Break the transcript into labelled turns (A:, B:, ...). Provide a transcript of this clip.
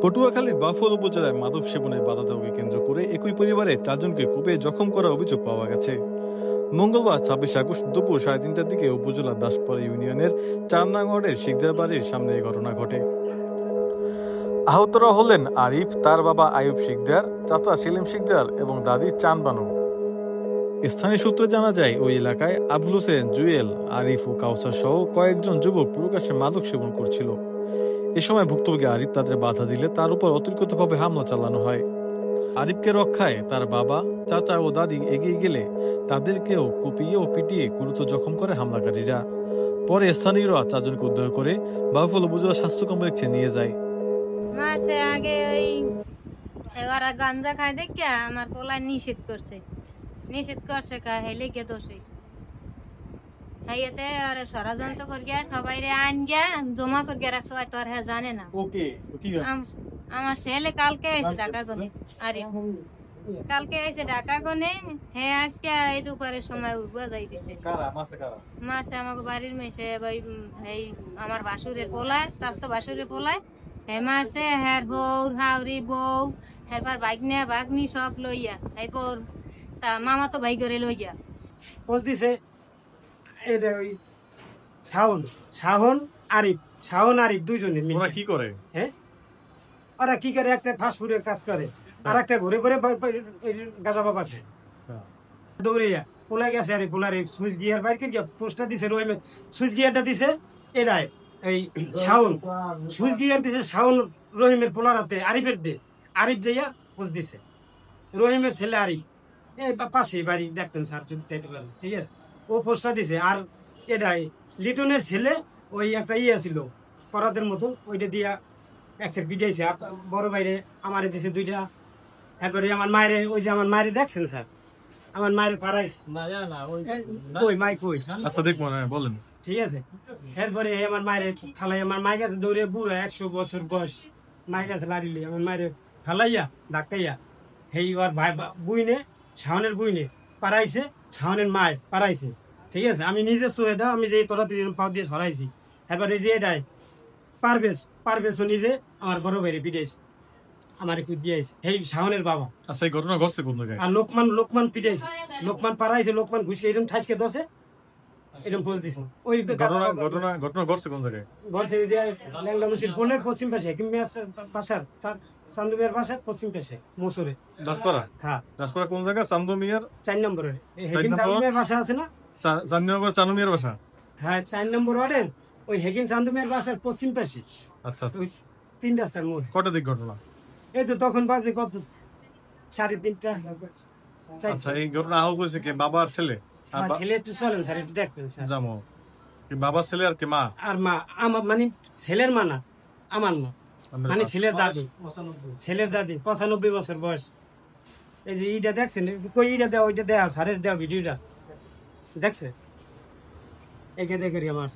A: পটুয়াখালীর বাফল উপজেলায় মাদক সেবনে বাধা দেওয়াকে কেন্দ্র করে একই পরিবারের 4 জনকে কুপিয়ে জখম করার অভিযোগ পাওয়া গেছে। মঙ্গলবার 26 আগস্ট দুপুর 3:30টার দিকে উপজেলার দাসপাড়া ইউনিয়নের 4 নং ওয়ার্ডের শিকদার বাড়ির সামনে এই ঘটনা ঘটে। আহতরা হলেন আরিফ, তার বাবা আয়ুব শিকদার, চাচা সেলিম শিকদার এবং দাদি চান বানু। স্থানীয় সূত্রে জানা যায়, ওই এলাকায় আবুল হোসেন, জুয়েল, আরিফ ও কাউসার সহ কয়েকজন যুবক প্রকাশ্যে মাদক সেবন করছিল। এ সময় ভুক্তভোগী আরিফ তাদের বাধা দিলে তার উপর অতিরিক্তভাবে হামলা চালানো হয়। আরিফকে রক্ষায় তার বাবা, চাচা ও দাদি এগিয়ে গেলে তাদেরকেও কুপিয়ে ও পিটিয়ে গুরুতর জখম করে হামলাকারীরা। পরে স্থানীয়রা 4 জনকে উদ্ধার করে বাউফল উপজেলা স্বাস্থ্য কমপ্লেক্সে নিয়ে যায়।
B: মারছে আগে ওই এগারা গাঞ্জা খাই দেখে আমার পোলায় নিষেধ করছে হেলে কে দোষ হয়েছে খাইয়েতে আরে ষড়যন্ত্র করিয়া সবাই রে আইন গিয়া জমা করিয়া রাখছো তোর হ্যাঁ জানে না। আমার ছেলে কালকে এসে ঢাকা গনে, আরে কালকে এসে ঢাকা গনে হ্যাঁ আজকে এই দুপুরের সময় উঠবা যাইতেছে। মারছে আমাকে বাড়ির মেশে এই আমার বাসুরের পোলায়, স্বাস্থ্য বাসুরের পোলায় হ্যাঁ মারছে। হ্যাঁ বউ হাউরি বউ হ্যাঁ বাগনা বাগনি সব লইয়া এরপর তা মামা তো ভাই করে লইয়া
C: পোস্ট দিছে। ওই শাহন আরিফ দুইজনে
A: ওরা কি করে?
C: হ্যাঁ ওরা কি করে, একটা ফাস্টফুডের কাজ করে আর একটা ঘুরে ঘুরে গাঁজা বাবাছে দৌড়িয়া পোলা গেছে। আরে পোলার সুইচ গিয়ার বাইর করে পোস্টটা দিছে, সুইচ গিয়ারটা দিছে এরাই এই শাওন, সুইচ গিয়ার দিছে শাওন রহিমের পোলার হাতে আরিফের দে, আরিফ যাইয়া পোস্ট দিছে। রহিমের ছেলে আরিফ এই পাশে বাড়ি দেখতেন স্যার যদি চাইতে পারেন, ঠিক আছে, ও পোস্টটা দিছে। আর এটাই লিটনের ছেলে ওই একটা ছিল পরাতের মতন, ওইটা দিয়া একসাথে পিটাইছে। বড় বাইরে আমারে দিছে 2টা। তারপরে আমার মায়ের, ওই যে আমার মায়ের দেখছেন স্যার, আমার মায়ের পাড়াইছে কই মাই কই,
A: আচ্ছা দেখবো না, বলেন,
C: ঠিক আছে। এরপরে আমার মায়ের ফালাই, আমার মায়ের কাছে দৌড়ে বুড়া 100 বছর বয়স মায়ের কাছে লাড়িলি আমার মায়ের ফালাইয়া ধাক্কাইয়া হেই ওর ভাই বুইনে শাওনের বুইনে পাড়াইছে, শাওনের মায় পাড়াইছে, ঠিক আছে। আমি নিজে শুয়ে দাও, আমি যে তরাতরি পাও দিয়ে সরাইছি। এবার এই যে এটাই পারবেশও নিজে আমার বড় ভাইরে পিটাইছে, আমার একটু দিয়েছে এই শাওনের বাবা।
A: আচ্ছা এই ঘটনা ঘটছে কোন জায়গায়?
C: আর লোকমান পিটাইছে, লোকমান পাড়াইছে, লোকমান ঘুষকে এরকম ঠাইসকে দশে এরকম পোস্ট দিছে। ওই
A: ঘটনা ঘটছে কোন জায়গায়?
C: ঘটছে যে ল্যাংলা মুসির বোনের পশ্চিম পাশে হেকিম বাসার চান্দু মিয়ার বাসার পশ্চিম পাশে মসুরে
A: দাসপাড়া।
C: হ্যাঁ
A: দাসপাড়া কোন জায়গা? চান্দু মিয়ার
C: 4 নম্বরের হেকিম চান্দু মিয়ার বাসা আছে না,
A: চান্দু মিয়ার বাসা।
C: হ্যাঁ 4 নম্বর ওয়ার্ডের ওই হেকিম চান্দু মিয়ার বাসার পশ্চিম পাশে।
A: আচ্ছা আচ্ছা,
C: ওই 3 রাস্তার মোড়।
A: কটা দিক ঘটনা?
C: এই তো তখন বাজে কত 3:30টা।
A: আচ্ছা এই ঘটনা আহত করেছে কে? বাবা আর ছেলে?
C: ছেলে একটু চলেন স্যার, একটু দেখবেন স্যার।
A: জামো কি বাবা ছেলে আর কি মা?
C: আর মা আমার মানে ছেলের মা না, আমার মা, মানে ছেলের দাদি, ছেলের দাদি 95 বছর বয়স। এই যে ইটা দেখছেন, কই ইটা দেওয়া, ওইটা দেওয়া, সারের দেওয়া ভিডিওটা দেখছে, একে দেখে আমার